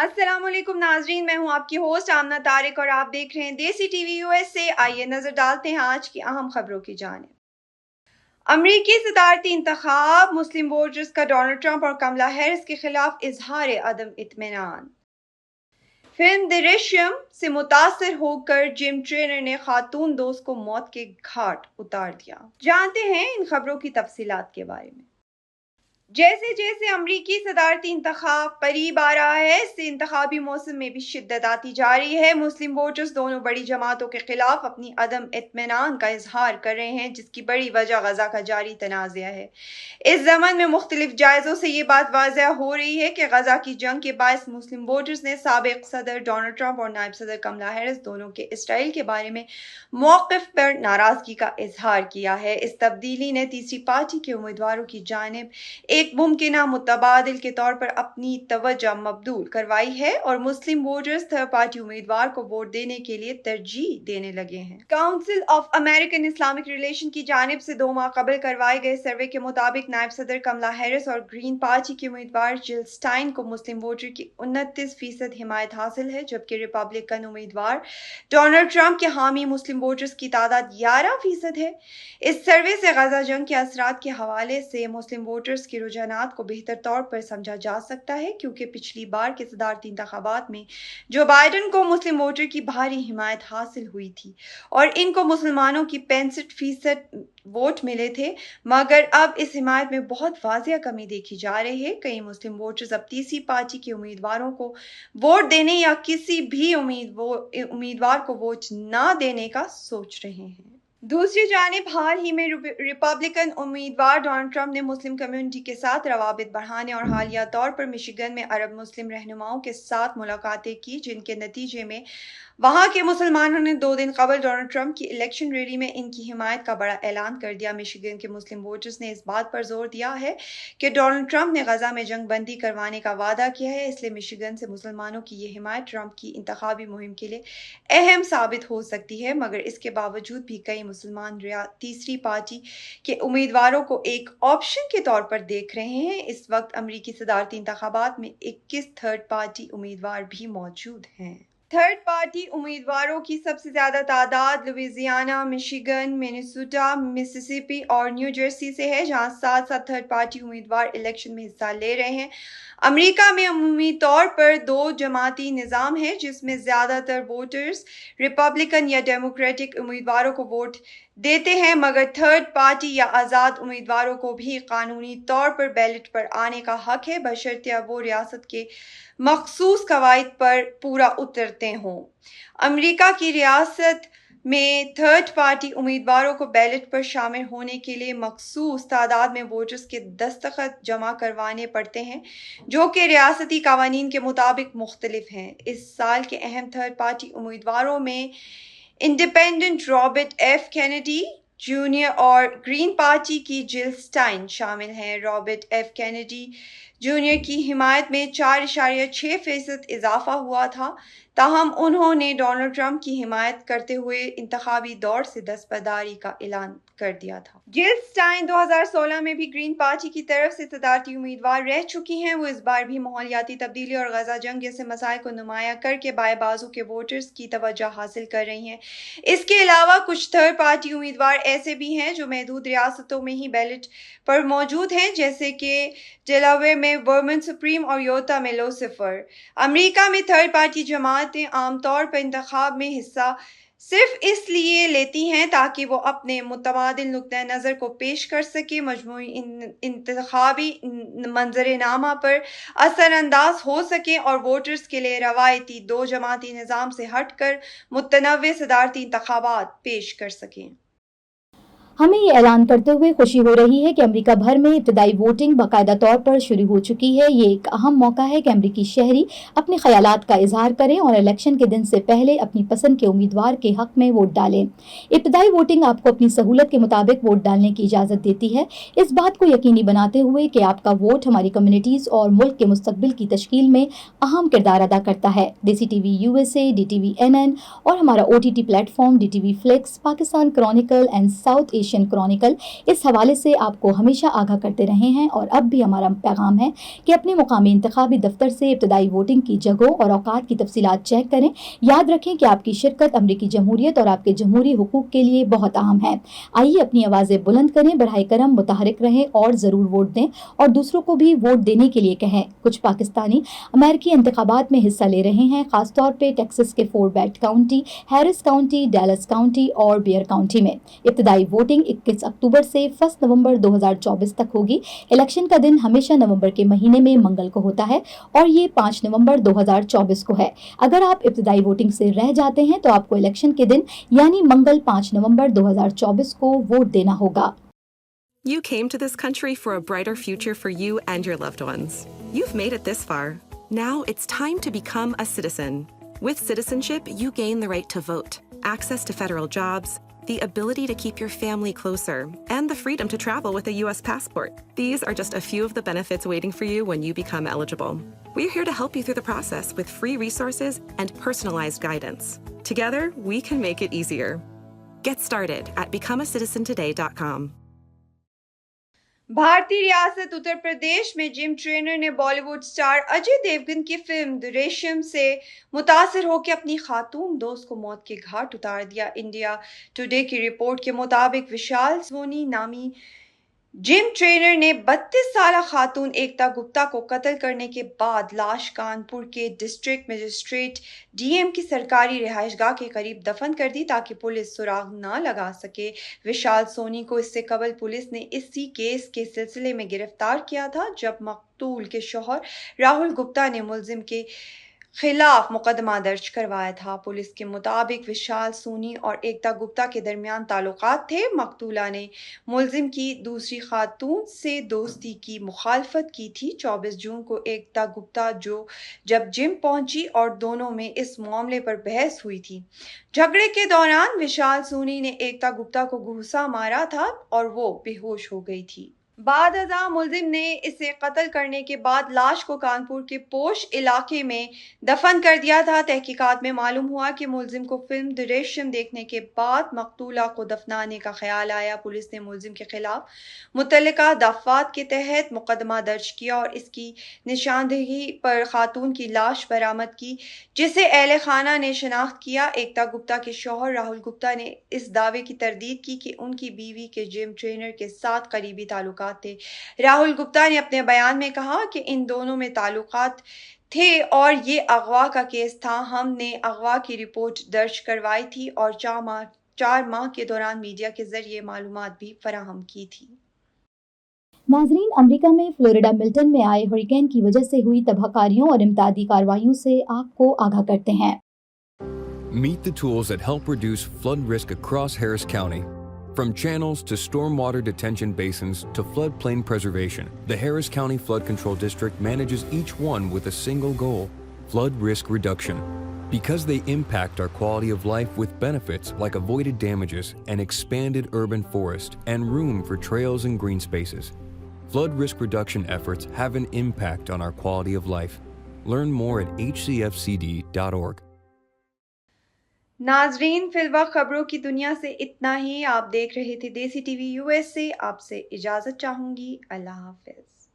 अस्सलाम वालेकुम नाजरीन, मैं हूं आपकी होस्ट आमना तारिक और आप देख रहे हैं देसी टीवी यूएस से। आइए नजर डालते हैं आज की अहम खबरों की जानिब। अमरीकी सदारती इंतखाब, मुस्लिम वोटर्स का डोनाल्ड ट्रंप और कमला हैरिस के खिलाफ इजहार अदम इत्मीनान। फिल्म दृश्यम से मुतासर होकर जिम ट्रेनर ने खातून दोस्त को मौत के घाट उतार दिया। जानते हैं इन खबरों की तफसीलात के बारे में। जैसे जैसे अमरीकी सदारती इंतखाब करीब आ रहा है, इससे इंतखाबी मौसम में भी शिद्दत आती जा रही है। मुस्लिम वोटर्स दोनों बड़ी जमातों के खिलाफ अपनी अदम इत्मीनान का इजहार कर रहे हैं, जिसकी बड़ी वजह गजा का जारी तनाज़ा है। इस ज़मन में मुख्तलिफ जायज़ों से ये बात वाज़ह हो रही है कि गजा की जंग के बायस मुस्लिम वोटर्स ने साबिक सदर डोनाल्ड ट्रंप और नायब सदर कमला हैरिस दोनों के इसराइल के बारे में मौक़िफ़ पर नाराज़गी का इजहार किया है। इस तब्दीली ने तीसरी पार्टी के उम्मीदवारों की जानिब एक मुमकिना मुतबादिल के तौर पर अपनी तवज्जो मबदूल करवाई है और मुस्लिम वोटर्स थर्ड पार्टी उम्मीदवार को वोट देने के लिए तरजीह देने लगे हैं। Council of American Islamic relation की जानिब से 2 माह कबल करवाए गए सर्वे के मुताबिक नायब सदर कमला हैरिस और ग्रीन पार्टी की उम्मीदवार जिल स्टाइन को मुस्लिम वोटर की 29% हिमायत हासिल है, जबकि रिपब्लिकन उम्मीदवार डोनाल्ड ट्रंप के हामी मुस्लिम वोटर्स की तादाद 11% है। इस सर्वे से गजा जंग के असरात के हवाले से मुस्लिम वोटर्स के रुझानात को बेहतर तौर पर समझा जा सकता है, क्योंकि पिछली बार के सदारती इंतखाबात में जो बाइडन को मुस्लिम वोटर की भारी हिमायत हासिल हुई थी और इनको मुसलमानों की 65% वोट मिले थे, मगर अब इस हिमायत में बहुत वाज़िया कमी देखी जा रही है। कई मुस्लिम वोटर्स अब तीसरी पार्टी के उम्मीदवारों को वोट देने या किसी भी उम्मीदवार को वोट ना देने का सोच रहे हैं। दूसरी जानिब हाल ही में रिपब्लिकन उम्मीदवार डोनाल्ड ट्रंप ने मुस्लिम कम्युनिटी के साथ रवाबित बढ़ाने और हालिया तौर पर मिशिगन में अरब मुस्लिम रहनुमाओं के साथ मुलाकातें की, जिनके नतीजे में वहां के मुसलमानों ने 2 दिन कबल डोनाल्ड ट्रंप की इलेक्शन रैली में इनकी हिमायत का बड़ा ऐलान कर दिया। मिशिगन के मुस्लिम वोटर्स ने इस बात पर जोर दिया है कि डोनाल्ड ट्रंप ने गजा में जंग बंदी करवाने का वादा किया है, इसलिए मिशिगन से मुसलमानों की ये हिमायत ट्रंप की इंतखाबी मुहिम के लिए अहम साबित हो सकती है। मगर इसके बावजूद भी कई मुसलमान तीसरी पार्टी के उम्मीदवारों को एक ऑप्शन के तौर पर देख रहे हैं। इस वक्त अमरीकी सदारती इंतखाबात में 21 थर्ड पार्टी उम्मीदवार भी मौजूद हैं। थर्ड पार्टी उम्मीदवारों की सबसे ज्यादा तादाद लुइजियाना, मिशिगन, मिनेसोटा, मिसिसिपी और न्यू जर्सी से है, जहां 7 थर्ड पार्टी उम्मीदवार इलेक्शन में हिस्सा ले रहे हैं। अमेरिका में अमूमी तौर पर 2 जमाती निज़ाम है, जिसमें ज़्यादातर वोटर्स रिपब्लिकन या डेमोक्रेटिक उम्मीदवारों को वोट देते हैं, मगर थर्ड पार्टी या आज़ाद उम्मीदवारों को भी कानूनी तौर पर बैलेट पर आने का हक है, बशर्ते वो रियासत के मखसूस कवायद पर पूरा उतरते हों। अमेरिका की रियासत में थर्ड पार्टी उम्मीदवारों को बैलेट पर शामिल होने के लिए मखसूस तादाद में वोटर्स के दस्तखत जमा करवाने पड़ते हैं, जो कि रियासती कानून के मुताबिक मुख्तलिफ हैं। इस साल के अहम थर्ड पार्टी उम्मीदवारों में independent Robert F Kennedy junior और ग्रीन पार्टी की जिल स्टाइन शामिल हैं। रॉबर्ट एफ कैनेडी जूनियर की हिमायत में 4.6% इजाफा हुआ था, ताहम उन्होंने डोनाल्ड ट्रंप की हिमायत करते हुए इंतखाबी दौर से दस्तबरदारी का ऐलान कर दिया था। जिल स्टाइन 2016 में भी ग्रीन पार्टी की तरफ से सदारती उम्मीदवार रह चुकी हैं। वो इस बार भी माहौलियाती तब्दीली और गजा जंग जैसे मसाइल को नुमाया करके बाएं बाजू के वोटर्स की तवज्जो हासिल कर रही हैं। इसके अलावा कुछ थर्ड पार्टी उम्मीदवार ऐसे भी हैं जो महदूद रियासतों में ही बैलेट पर मौजूद हैं, जैसे कि डेलावेयर में वर्मन सुप्रीम और योटा में लूसिफर। अमेरिका में थर्ड पार्टी जमातें आमतौर पर इंतखाब में हिस्सा सिर्फ इसलिए लेती हैं ताकि वो अपने मुतबादिल नुक्ता नज़र को पेश कर सके, मजमूई इंतखाबी मंजरनामा पर असरअंदाज हो सके और वोटर्स के लिए रवायती 2 जमाती निज़ाम से हटकर मुतनव्वे सदारती इंतखाबात पेश कर सकें। हमें ये ऐलान करते हुए खुशी हो रही है कि अमेरिका भर में इब्तदाई वोटिंग बाकायदा तौर पर शुरू हो चुकी है। ये एक अहम मौका है कि अमेरिकी शहरी अपने ख्यालात का इजहार करें और इलेक्शन के दिन से पहले अपनी पसंद के उम्मीदवार के हक में वोट डालें। इब्तदाई वोटिंग आपको अपनी सहूलत के मुताबिक वोट डालने की इजाज़त देती है, इस बात को यकीनी बनाते हुए कि आपका वोट हमारी कम्युनिटीज़ और मुल्क के मुस्तकबिल की तश्कील में अहम किरदार अदा करता है। देसी टीवी USA, DTV NN और हमारा OTT platform DTV Flix, Pakistan Chronicle and South Asia Asian Chronicle اس حوالے سے آپ کو ہمیشہ آگاہ کرتے رہے ہیں اور اب بھی ہمارا پیغام ہے کہ اپنے مقامی انتخابی دفتر سے ابتدائی ووٹنگ کی جگہوں اور اوقات کی تفصیلات چیک کریں. یاد رکھیں کہ آپ کی شرکت امریکی جمہوریت اور آپ کے جمہوری حقوق کے لیے بہت اہم ہے. آئیے اپنی آوازیں بلند کریں, براہ کرم متحرک رہیں اور ضرور ووٹ دیں اور دوسروں کو بھی ووٹ دینے کے لیے کہیں. کچھ پاکستانی امریکی انتخابات میں حصہ لے رہے ہیں, خاص طور پہ ٹیکساس کے Fort Bend County, Harris County, Dallas County اور بیئر کاؤنٹی میں. ابتدائی ووٹنگ 21 اکتوبر سے 1 نومبر 2024 تک ہوگی. الیکشن کا دن ہمیشہ نومبر کے مہینے میں منگل کو ہوتا ہے اور یہ 5 نومبر 2024 کو ہے. اگر آپ ابتدائی ووٹنگ سے رہ جاتے ہیں تو آپ کو الیکشن کے دن یعنی منگل 5 نومبر 2024 کو ووٹ دینا ہوگا. You came to this country for a brighter future for you and your loved ones. You've made it this far. Now it's time to become a citizen. With citizenship, you gain the right to vote, access to federal jobs, the ability to keep your family closer, and the freedom to travel with a U.S. passport. These are just a few of the benefits waiting for you when you become eligible. We're here to help you through the process with free resources and personalized guidance. Together, we can make it easier. Get started at becomeacitizentoday.com. بھارتی ریاست اتر پردیش میں جم trainer نے بالی would star Ajay Devgn کی film دریشم سے متاثر ہو کے اپنی خاتون دوست کو موت کے گھاٹ اتار دیا. انڈیا ٹوڈے کی رپورٹ کے مطابق وشال سونی نامی جم ٹرینر نے 32 سالہ خاتون ایکتا گپتا کو قتل کرنے کے بعد لاش کانپور کے ڈسٹرکٹ مجسٹریٹ ڈی ایم کی سرکاری رہائش گاہ کے قریب دفن کر دی تاکہ پولیس سراغ نہ لگا سکے. وشال سونی کو اس سے قبل پولیس نے اسی کیس کے سلسلے میں گرفتار کیا تھا جب مقتول کے شوہر راہل گپتا نے ملزم کے خلاف مقدمہ درج کروایا تھا. پولیس کے مطابق وشال سونی اور ایکتا گپتا کے درمیان تعلقات تھے. مقتولہ نے ملزم کی دوسری خاتون سے دوستی کی مخالفت کی تھی. 24 جون کو ایکتا گپتا جب جم پہنچی اور دونوں میں اس معاملے پر بحث ہوئی تھی. جھگڑے کے دوران وشال سونی نے ایکتا گپتا کو گھوسا مارا تھا اور وہ بے ہوش ہو گئی تھی. بعد ازاں ملزم نے اسے قتل کرنے کے بعد لاش کو کانپور کے پوش علاقے میں دفن کر دیا تھا. تحقیقات میں معلوم ہوا کہ ملزم کو فلم دریشم دیکھنے کے بعد مقتولہ کو دفنانے کا خیال آیا. پولیس نے ملزم کے خلاف متعلقہ دفعات کے تحت مقدمہ درج کیا اور اس کی نشاندہی پر خاتون کی لاش برآمد کی جسے اہل خانہ نے شناخت کیا. ایکتا گپتا کے شوہر راہل گپتا نے اس دعوے کی تردید کی کہ ان کی بیوی کے جم ٹرینر کے ساتھ قریبی تعلقات تھے. راہل گپتا نے اپنے بیان میں کہا کہ ان دونوں میں تعلقات تھے اور یہ اغوا کا کیس تھا. ہم نے اغوا کی رپورٹ درج کروائی تھی اور 4 ماہ کے دوران میڈیا کے ذریعے معلومات بھی فراہم کی تھی. ناظرین, امریکہ میں فلوریڈا ملٹن میں آئے ہریکین کی وجہ سے ہوئی تباہ کاریوں اور امدادی کارروائیوں سے آپ کو آگاہ کرتے ہیں. Meet the tools that help reduce flood risk across Harris County. From channels to stormwater detention basins to floodplain preservation, the Harris County Flood Control District manages each one with a single goal: flood risk reduction. Because they impact our quality of life with benefits like avoided damages, an expanded urban forest, and room for trails and green spaces. Flood risk reduction efforts have an impact on our quality of life. Learn more at hcfcd.org. ناظرین, فی الوقت خبروں کی دنیا سے اتنا ہی. آپ دیکھ رہے تھے دیسی ٹی وی USA. آپ سے اجازت چاہوں گی. اللہ حافظ.